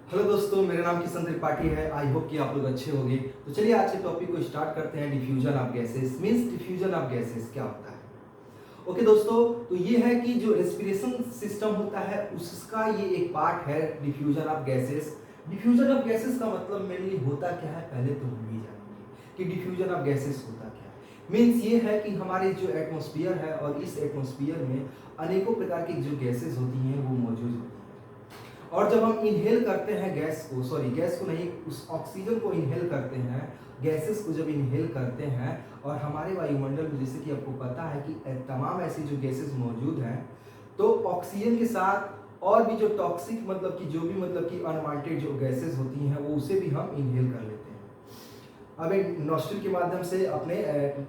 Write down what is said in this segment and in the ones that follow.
Hello दोस्तों, मेरा नाम किशन त्रिपाठी है। आई होप कि आप लोग अच्छे होंगे। तो चलिए आज के टॉपिक को स्टार्ट करते हैं। Diffusion of gases means diffusion of gases क्या होता है। ओके दोस्तों, तो ये है कि जो रेस्पिरेशन सिस्टम होता है उसका ये एक पार्ट है diffusion of gases. Diffusion of gases का मतलब मेनली होता क्या है, पहले तो हम ये जानेंगे कि डिफ्यूजन ऑफ गैसेस होता क्या है। मीन्स ये है कि हमारे जो एटमॉस्फेयर है और इस एटमॉस्फेयर में अनेकों प्रकार की जो गैसेस होती हैं वो मौजूद होती हैं। और जब हम इनहेल करते हैं गैस को नहीं, उस ऑक्सीजन को इनहेल करते हैं, गैसेस को जब इनहेल करते हैं और हमारे वायुमंडल में जैसे कि आपको पता है कि तमाम ऐसी जो गैसेस मौजूद हैं, तो ऑक्सीजन के साथ और भी जो टॉक्सिक मतलब कि जो भी मतलब कि अनवांटेड जो गैसेस होती हैं वो उसे भी हम इनहेल कर लेते हैं। अब एक नॉस्ट्रिल के माध्यम से अपने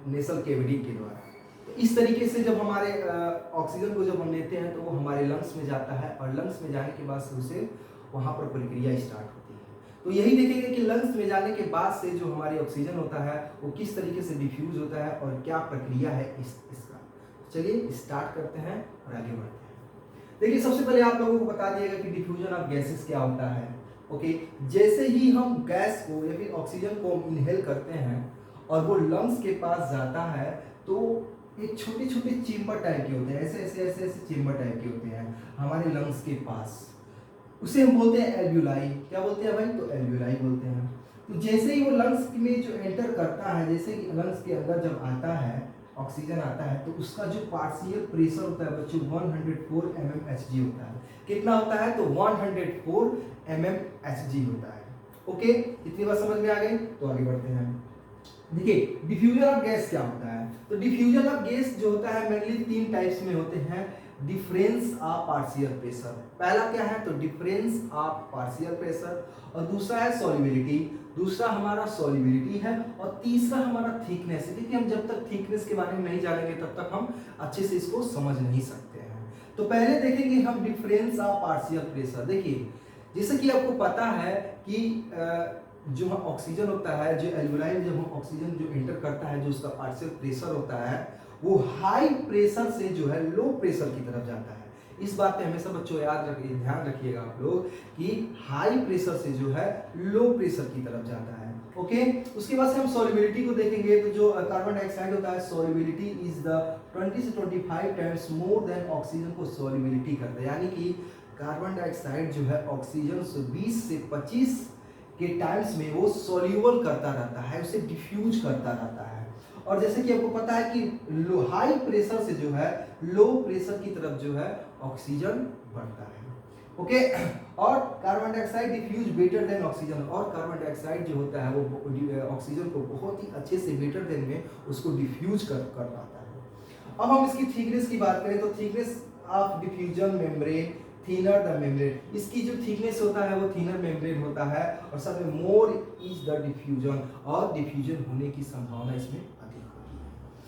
नेसल कैविटी के द्वारा। तो इस तरीके से जब हमारे ऑक्सीजन को जब हम लेते हैं तो वो हमारे लंग्स में जाता है और लंग्स में जाने के बाद से उसे वहाँ पर प्रक्रिया स्टार्ट होती है। तो यही देखेंगे कि लंग्स में जाने के बाद से जो हमारी ऑक्सीजन होता है वो किस तरीके से डिफ्यूज होता है और क्या प्रक्रिया है इसका। चलिए स्टार्ट करते हैं और आगे बढ़ते हैं। देखिए, सबसे पहले आप लोगों को बता दिएगा कि डिफ्यूजन ऑफ गैसेस क्या होता है। ओके, जैसे ही हम गैस को या फिर ऑक्सीजन को इनहेल करते हैं और वो लंग्स के पास जाता है तो एक छोटे छोटे चेम्बर टाइप के होते हैं, ऐसे ऐसे ऐसे ऐसे चेम्बर टाइप के होते हैं हमारे लंग्स के पास। उसे हम बोलते हैं एल्व्यूलाई। क्या बोलते हैं भाई? तो एल्व्यूलाई बोलते हैं। तो जैसे ही वो लंग्स में जो एंटर करता है, जैसे कि लंग्स के अंदर जब आता है ऑक्सीजन आता है तो उसका जो पार्शियल प्रेशर होता है बच्चों 104 mmHg होता है। कितना होता है? तो 104 mmHg होता है। ओके, इतनी बात समझ में आ गई? तो आगे बढ़ते हैं। देखिए, डिफ्यूजन ऑफ गैस क्या होता है। तो डिफ्यूजन ऑफ गैस जो होता है मेनली तीन टाइप्स में होते हैं। डिफरेंस ऑफ पार्शियल प्रेशर, पहला क्या है? तो डिफरेंस ऑफ पार्शियल प्रेशर, और दूसरा है सॉल्युबिलिटी, दूसरा हमारा सॉल्युबिलिटी है, और तीसरा हमारा थिकनेस है। क्योंकि हम जब तक थिकनेस के बारे में नहीं जानेंगे तब तक हम अच्छे से इसको समझ नहीं सकते हैं। तो पहले देखेंगे हम डिफरेंस ऑफ पार्शियल प्रेशर। देखिए, जैसे कि आपको पता है कि जो ऑक्सीजन होता है, जो एल्वुलाई में जब हम ऑक्सीजन जो एंटर करता है, जो उसका पार्शियल प्रेशर होता है वो हाई प्रेशर से जो है लो प्रेशर की तरफ जाता है। इस बात पे हमेशा बच्चों याद रखिए, ध्यान रखिएगा आप लोग कि हाई प्रेशर से जो है लो प्रेशर की तरफ जाता है। ओके, उसके बाद से हम सॉल्युबिलिटी को देखेंगे। तो जो कार्बन डाइऑक्साइड होता है, सॉल्युबिलिटी इज द 20 से 25 टाइम्स मोर देन ऑक्सीजन को सॉल्युबिलिटी करता है। यानी कि कार्बन डाइऑक्साइड जो है ऑक्सीजन से 20 से 25 के टाइम्स में वो सॉल्यूबल करता रहता है, उसे डिफ्यूज करता रहता है। और जैसे कि आपको पता है कि लो हाई प्रेशर से जो है लो प्रेशर की तरफ जो है ऑक्सीजन बढ़ता है। ओके, और carbon dioxide diffuse better than oxygen, और कार्बन डाइऑक्साइड जो होता है वो ऑक्सीजन को बहुत ही अच्छे से बेटर देन में उसको डिफ्यूज कर पाता है। अब हम इसकी थिकनेस की बात करें तो thickness of diffusion membrane thinner the membrane, इसकी जो थिकनेस होता है वो थिनर मेम्ब्रेन होता है, और साथ में मोर इज द डिफ्यूजन, और डिफ्यूजन होने की संभावना इसमें अधिक